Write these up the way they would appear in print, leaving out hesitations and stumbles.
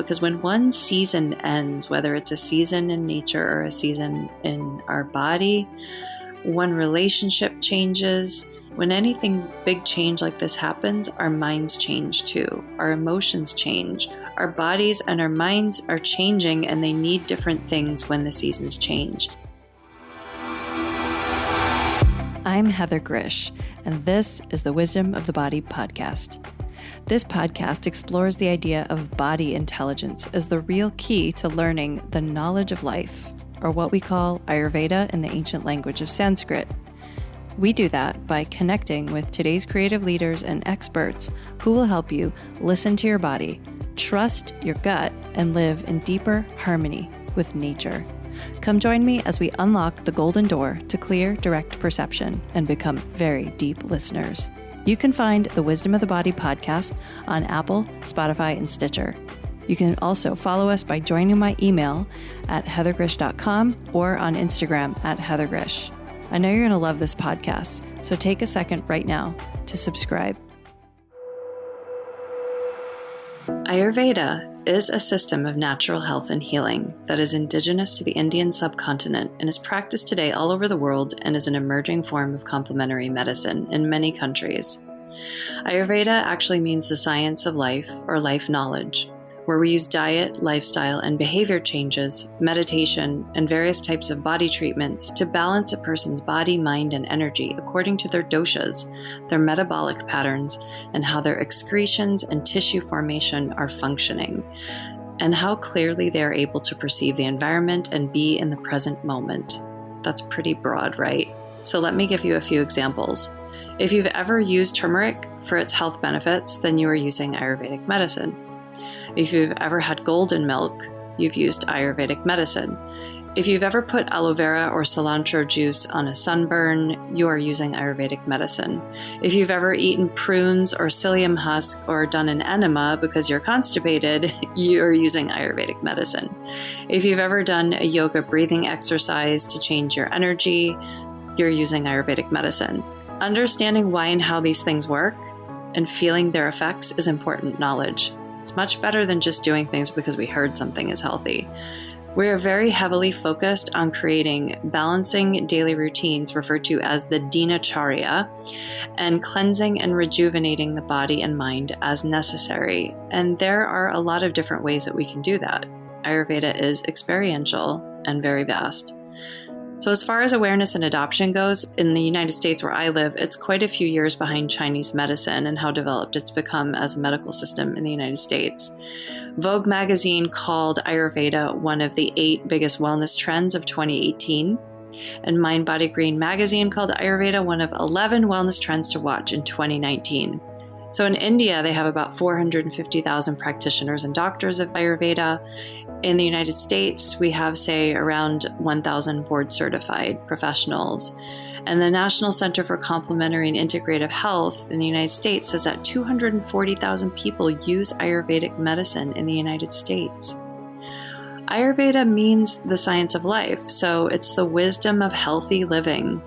because when one season ends, whether it's a season in nature or a season in our body, one relationship changes, when anything big change like this happens, our minds change too. Our emotions change. Our bodies and our minds are changing, and they need different things when the seasons change. I'm Heather Grzych, and this is the Wisdom of the Body podcast. This podcast explores the idea of body intelligence as the real key to learning the knowledge of life, or what we call Ayurveda in the ancient language of Sanskrit. We do that by connecting with today's creative leaders and experts who will help you listen to your body, trust your gut, and live in deeper harmony with nature. Come join me as we unlock the golden door to clear, direct perception and become very deep listeners. You can find the Wisdom of the Body podcast on Apple, Spotify, and Stitcher. You can also follow us by joining my email at heathergrzych.com or on Instagram at heathergrzych. I know you're going to love this podcast, so take a second right now to subscribe. Ayurveda is a system of natural health and healing that is indigenous to the Indian subcontinent and is practiced today all over the world and is an emerging form of complementary medicine in many countries. Ayurveda actually means the science of life or life knowledge, where we use diet, lifestyle, and behavior changes, meditation, and various types of body treatments to balance a person's body, mind, and energy according to their doshas, their metabolic patterns, and how their excretions and tissue formation are functioning, and how clearly they are able to perceive the environment and be in the present moment. That's pretty broad, right? So let me give you a few examples. If you've ever used turmeric for its health benefits, then you are using Ayurvedic medicine. If you've ever had golden milk, you've used Ayurvedic medicine. If you've ever put aloe vera or cilantro juice on a sunburn, you are using Ayurvedic medicine. If you've ever eaten prunes or psyllium husk or done an enema because you're constipated, you're using Ayurvedic medicine. If you've ever done a yoga breathing exercise to change your energy, you're using Ayurvedic medicine. Understanding why and how these things work and feeling their effects is important knowledge. It's much better than just doing things because we heard something is healthy. We are very heavily focused on creating balancing daily routines referred to as the dinacharya and cleansing and rejuvenating the body and mind as necessary. And there are a lot of different ways that we can do that. Ayurveda is experiential and very vast. So as far as awareness and adoption goes, in the United States where I live, it's quite a few years behind Chinese medicine and how developed it's become as a medical system in the United States. Vogue magazine called Ayurveda one of the 8 biggest wellness trends of 2018, and Mind Body Green magazine called Ayurveda one of 11 wellness trends to watch in 2019. So in India, they have about 450,000 practitioners and doctors of Ayurveda. In the United States, we have, say, around 1,000 board-certified professionals. And the National Center for Complementary and Integrative Health in the United States says that 240,000 people use Ayurvedic medicine in the United States. Ayurveda means the science of life, so it's the wisdom of healthy living.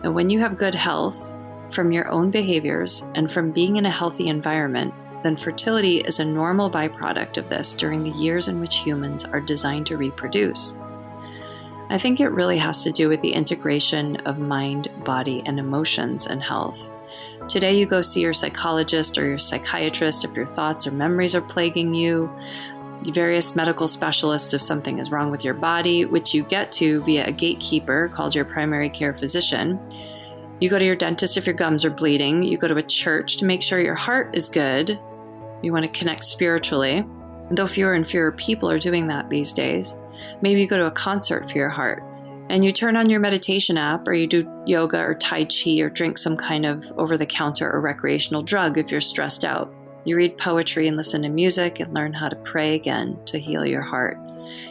And when you have good health from your own behaviors and from being in a healthy environment, then fertility is a normal byproduct of this during the years in which humans are designed to reproduce. I think it really has to do with the integration of mind, body, and emotions and health. Today you go see your psychologist or your psychiatrist if your thoughts or memories are plaguing you, various medical specialists if something is wrong with your body, which you get to via a gatekeeper called your primary care physician. You go to your dentist if your gums are bleeding. You go to a church to make sure your heart is good. You want to connect spiritually, though fewer and fewer people are doing that these days. Maybe you go to a concert for your heart, and you turn on your meditation app, or you do yoga or Tai Chi, or drink some kind of over-the-counter or recreational drug if you're stressed out. You read poetry and listen to music and learn how to pray again to heal your heart.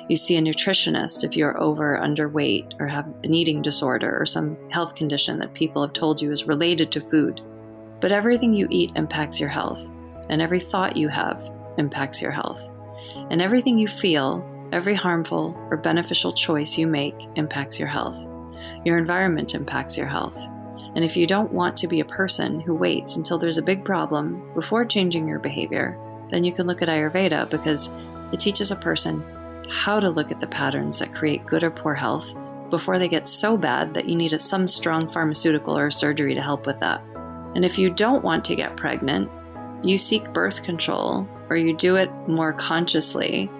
You see a nutritionist if you're over or underweight or have an eating disorder or some health condition that people have told you is related to food. But everything you eat impacts your health. And every thought you have impacts your health. And everything you feel, every harmful or beneficial choice you make impacts your health. Your environment impacts your health. And if you don't want to be a person who waits until there's a big problem before changing your behavior, then you can look at Ayurveda, because It teaches a person how to look at the patterns that create good or poor health before they get so bad that you need some strong pharmaceutical or surgery to help with that. And if you don't want to get pregnant, you seek birth control or you do it more consciously.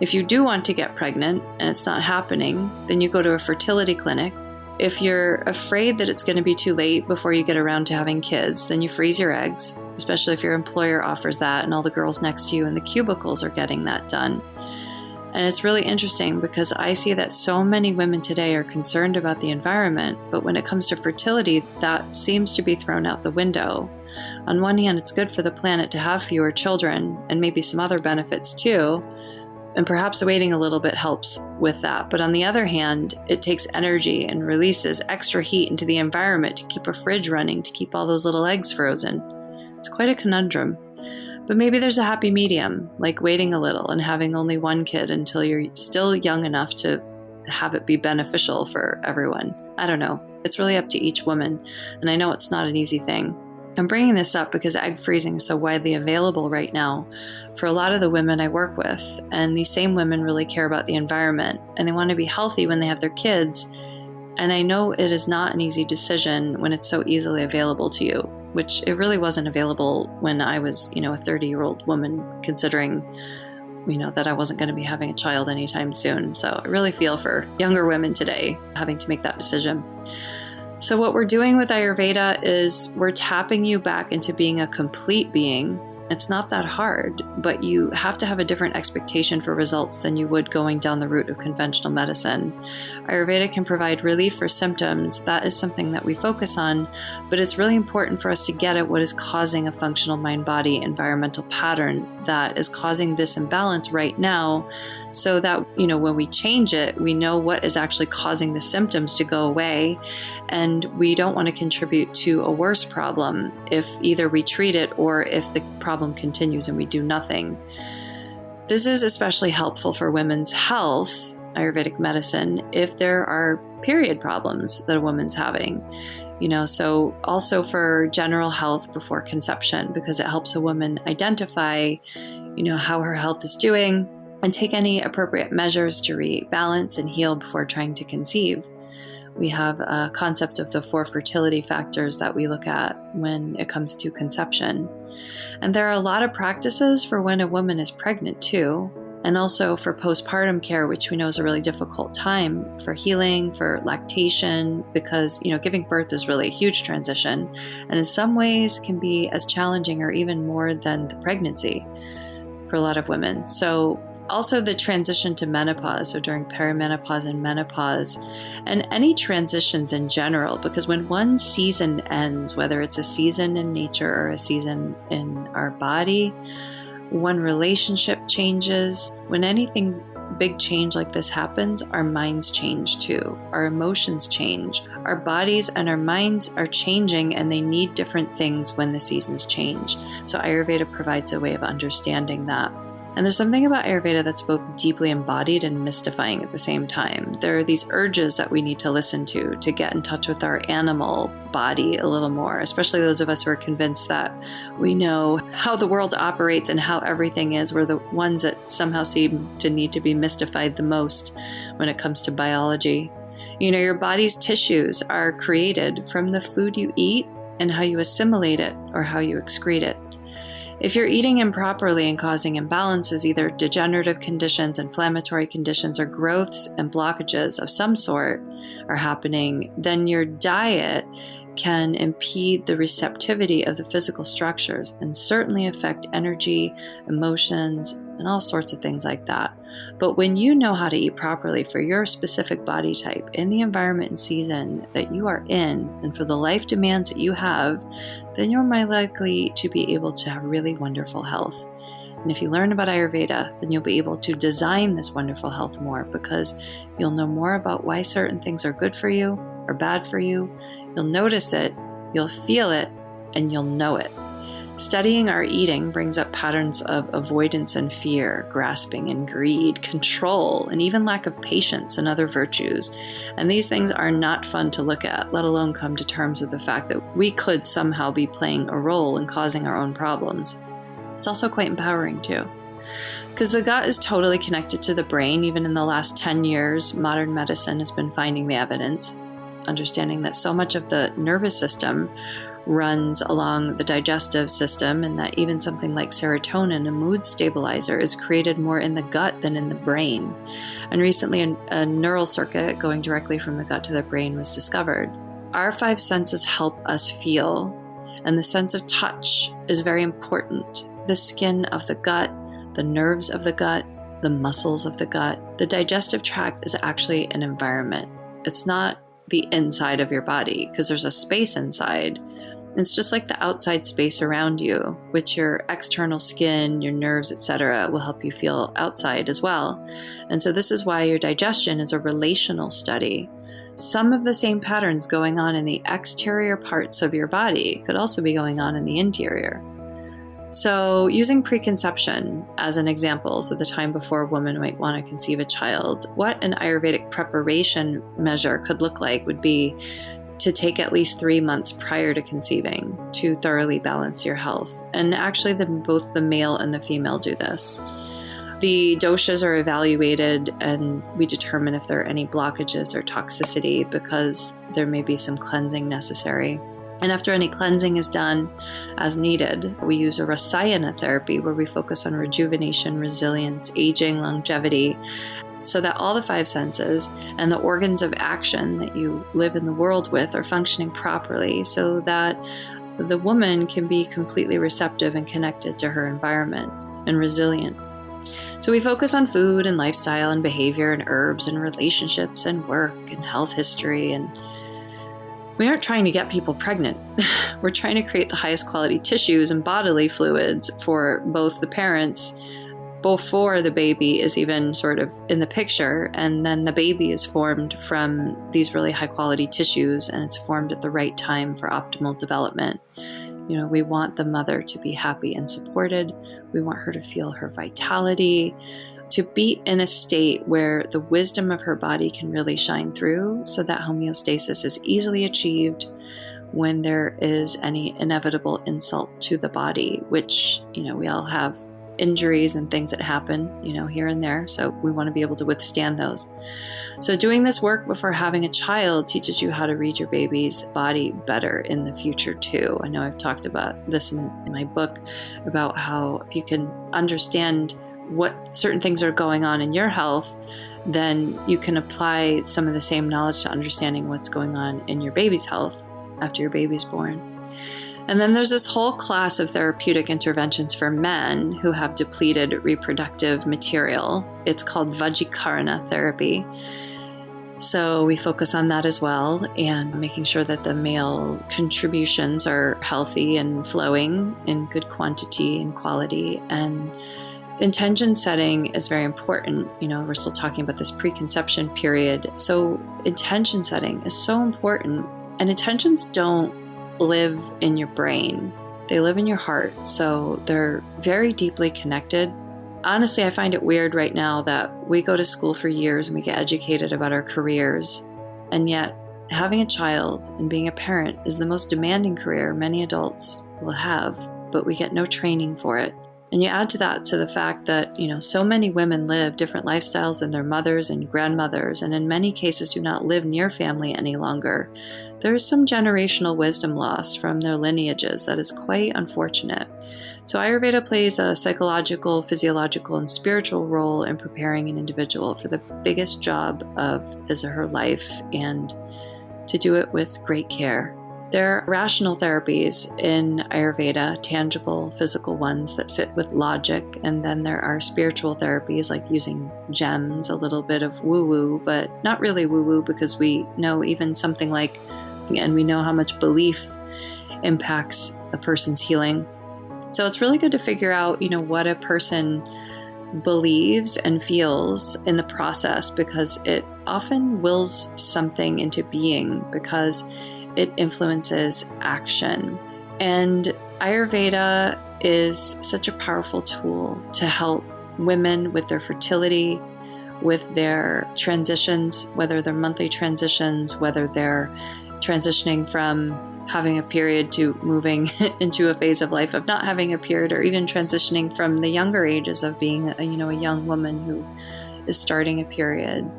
If you do want to get pregnant and it's not happening, then you go to a fertility clinic. If you're afraid that it's going to be too late before you get around to having kids, then you freeze your eggs, especially if your employer offers that and all the girls next to you in the cubicles are getting that done. And it's really interesting because I see that so many women today are concerned about the environment, but when it comes to fertility, that seems to be thrown out the window. On one hand, it's good for the planet to have fewer children and maybe some other benefits too, and perhaps waiting a little bit helps with that. But on the other hand, it takes energy and releases extra heat into the environment to keep a fridge running, to keep all those little eggs frozen. It's quite a conundrum. But maybe there's a happy medium, like waiting a little and having only one kid until you're still young enough to have it be beneficial for everyone. I don't know. It's really up to each woman. And I know it's not an easy thing. I'm bringing this up because egg freezing is so widely available right now for a lot of the women I work with. And these same women really care about the environment and they want to be healthy when they have their kids. And I know it is not an easy decision when it's so easily available to you, which it really wasn't available when I was, a 30-year-old woman, considering, that I wasn't going to be having a child anytime soon. So I really feel for younger women today having to make that decision. So what we're doing with Ayurveda is we're tapping you back into being a complete being. It's not that hard, but you have to have a different expectation for results than you would going down the route of conventional medicine. Ayurveda can provide relief for symptoms. That is something that we focus on, but it's really important for us to get at what is causing a functional mind-body environmental pattern that is causing this imbalance right now, so that, when we change it, we know what is actually causing the symptoms to go away. And we don't want to contribute to a worse problem if either we treat it or if the problem continues and we do nothing. This is especially helpful for women's health, Ayurvedic medicine, if there are period problems that a woman's having. So also for general health before conception, because it helps a woman identify, how her health is doing and take any appropriate measures to rebalance and heal before trying to conceive. We have a concept of the 4 fertility factors that we look at when it comes to conception. And there are a lot of practices for when a woman is pregnant too, and also for postpartum care, which we know is a really difficult time for healing, for lactation, because, giving birth is really a huge transition, and in some ways can be as challenging or even more than the pregnancy for a lot of women. So also the transition to menopause, so during perimenopause and menopause, and any transitions in general, because when one season ends, whether it's a season in nature or a season in our body, one relationship changes, when anything big change like this happens, our minds change too. Our emotions change. Our bodies and our minds are changing, and they need different things when the seasons change. So Ayurveda provides a way of understanding that. And there's something about Ayurveda that's both deeply embodied and mystifying at the same time. There are these urges that we need to listen to get in touch with our animal body a little more, especially those of us who are convinced that we know how the world operates and how everything is. We're the ones that somehow seem to need to be mystified the most when it comes to biology. Your body's tissues are created from the food you eat and how you assimilate it or how you excrete it. If you're eating improperly and causing imbalances, either degenerative conditions, inflammatory conditions, or growths and blockages of some sort are happening, then your diet can impede the receptivity of the physical structures and certainly affect energy, emotions, and all sorts of things like that. But when you know how to eat properly for your specific body type in the environment and season that you are in, and for the life demands that you have, then you're more likely to be able to have really wonderful health. And if you learn about Ayurveda, then you'll be able to design this wonderful health more, because you'll know more about why certain things are good for you or bad for you. You'll notice it, you'll feel it, and you'll know it. Studying our eating brings up patterns of avoidance and fear, grasping and greed, control, and even lack of patience and other virtues. And these things are not fun to look at, let alone come to terms with the fact that we could somehow be playing a role in causing our own problems. It's also quite empowering too. because the gut is totally connected to the brain. Even in the last 10 years, modern medicine has been finding the evidence, understanding that so much of the nervous system runs along the digestive system, and that even something like serotonin, a mood stabilizer, is created more in the gut than in the brain. And recently, a neural circuit going directly from the gut to the brain was discovered. Our five senses help us feel, and the sense of touch is very important. The skin of the gut, the nerves of the gut, the muscles of the gut. The digestive tract is actually an environment. It's not the inside of your body, because there's a space inside. It's just like the outside space around you, which your external skin, your nerves, etc., will help you feel outside as well. And so this is why your digestion is a relational study. Some of the same patterns going on in the exterior parts of your body could also be going on in the interior. So using preconception as an example, so the time before a woman might want to conceive a child, what an Ayurvedic preparation measure could look like would be to take at least 3 months prior to conceiving to thoroughly balance your health. And actually, both the male and the female do this. The doshas are evaluated, and we determine if there are any blockages or toxicity, because there may be some cleansing necessary. And after any cleansing is done as needed, we use a rasayana therapy where we focus on rejuvenation, resilience, aging, longevity, so that all the five senses and the organs of action that you live in the world with are functioning properly, so that the woman can be completely receptive and connected to her environment and resilient. So we focus on food and lifestyle and behavior and herbs and relationships and work and health history. And we aren't trying to get people pregnant. We're trying to create the highest quality tissues and bodily fluids for both the parents before the baby is even sort of in the picture, and then the baby is formed from these really high quality tissues, and it's formed at the right time for optimal development. You know, we want the mother to be happy and supported. We want her to feel her vitality, to be in a state where the wisdom of her body can really shine through, so that homeostasis is easily achieved when there is any inevitable insult to the body, which, you know, we all have injuries and things that happen, you know, here and there. So we want to be able to withstand those. So doing this work before having a child teaches you how to read your baby's body better in the future too. I know I've talked about this in my book, about how if you can understand what certain things are going on in your health, then you can apply some of the same knowledge to understanding what's going on in your baby's health after your baby's born. And then there's this whole class of therapeutic interventions for men who have depleted reproductive material. It's called Vajikarana therapy. So we focus on that as well, and making sure that the male contributions are healthy and flowing in good quantity and quality. And intention setting is very important. You know, we're still talking about this preconception period. So intention setting is so important. And intentions don't live in your brain. They live in your heart. So they're very deeply connected. Honestly, I find it weird right now that we go to school for years and we get educated about our careers. And yet having a child and being a parent is the most demanding career many adults will have, but we get no training for it. And you add to that to the fact that, you know, so many women live different lifestyles than their mothers and grandmothers, and in many cases do not live near family any longer. There is some generational wisdom lost from their lineages that is quite unfortunate. So Ayurveda plays a psychological, physiological, and spiritual role in preparing an individual for the biggest job of his or her life, and to do it with great care. There are rational therapies in Ayurveda, tangible, physical ones that fit with logic, and then there are spiritual therapies like using gems, a little bit of woo-woo, but not really woo-woo, because we know even something like, and we know how much belief impacts a person's healing. So it's really good to figure out, you know, what a person believes and feels in the process, because it often wills something into being, because it influences action. And Ayurveda is such a powerful tool to help women with their fertility, with their transitions, whether they're monthly transitions, whether they're transitioning from having a period to moving into a phase of life of not having a period, or even transitioning from the younger ages of being a young woman who is starting a period.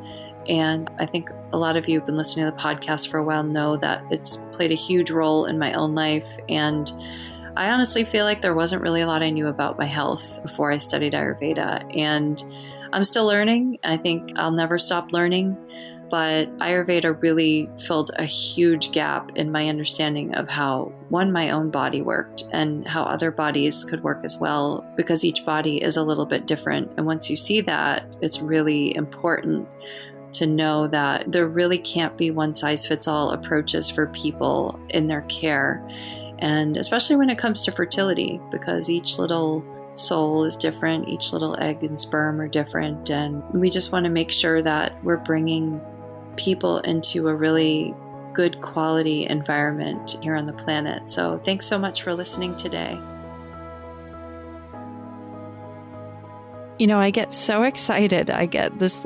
And I think a lot of you who've been listening to the podcast for a while know that it's played a huge role in my own life. And I honestly feel like there wasn't really a lot I knew about my health before I studied Ayurveda. And I'm still learning. I think I'll never stop learning. But Ayurveda really filled a huge gap in my understanding of how, one, my own body worked and how other bodies could work as well, because each body is a little bit different. And once you see that, it's really important to know that there really can't be one-size-fits-all approaches for people in their care. And especially when it comes to fertility, because each little soul is different, each little egg and sperm are different. And we just want to make sure that we're bringing people into a really good quality environment here on the planet. So thanks so much for listening today. I get so excited. I get this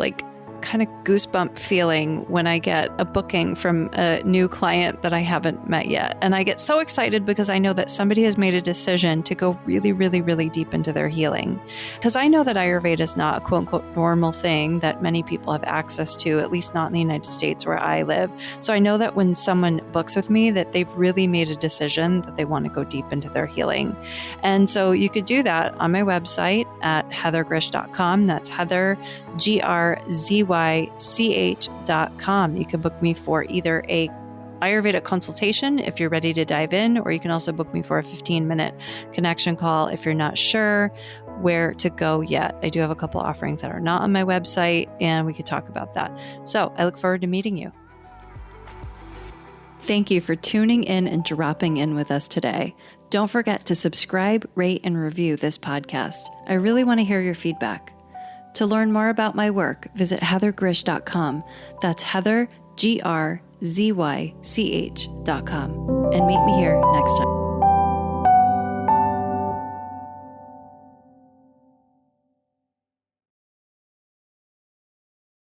kind of goosebump feeling when I get a booking from a new client that I haven't met yet. And I get so excited because I know that somebody has made a decision to go really, really, really deep into their healing. Because I know that Ayurveda is not a quote unquote normal thing that many people have access to, at least not in the United States where I live. So I know that when someone books with me, that they've really made a decision that they want to go deep into their healing. And so you could do that on my website at heathergrzych.com. That's Heather, GRZYCH.com. You can book me for either a Ayurveda consultation if you're ready to dive in, or you can also book me for a 15-minute connection call if you're not sure where to go yet. I do have a couple offerings that are not on my website, and we could talk about that. So I look forward to meeting you. Thank you for tuning in and dropping in with us today. Don't forget to subscribe, rate, and review this podcast. I really want to hear your feedback. To learn more about my work, visit heathergrzych.com. That's Heather, GRZYCH.com. And meet me here next time.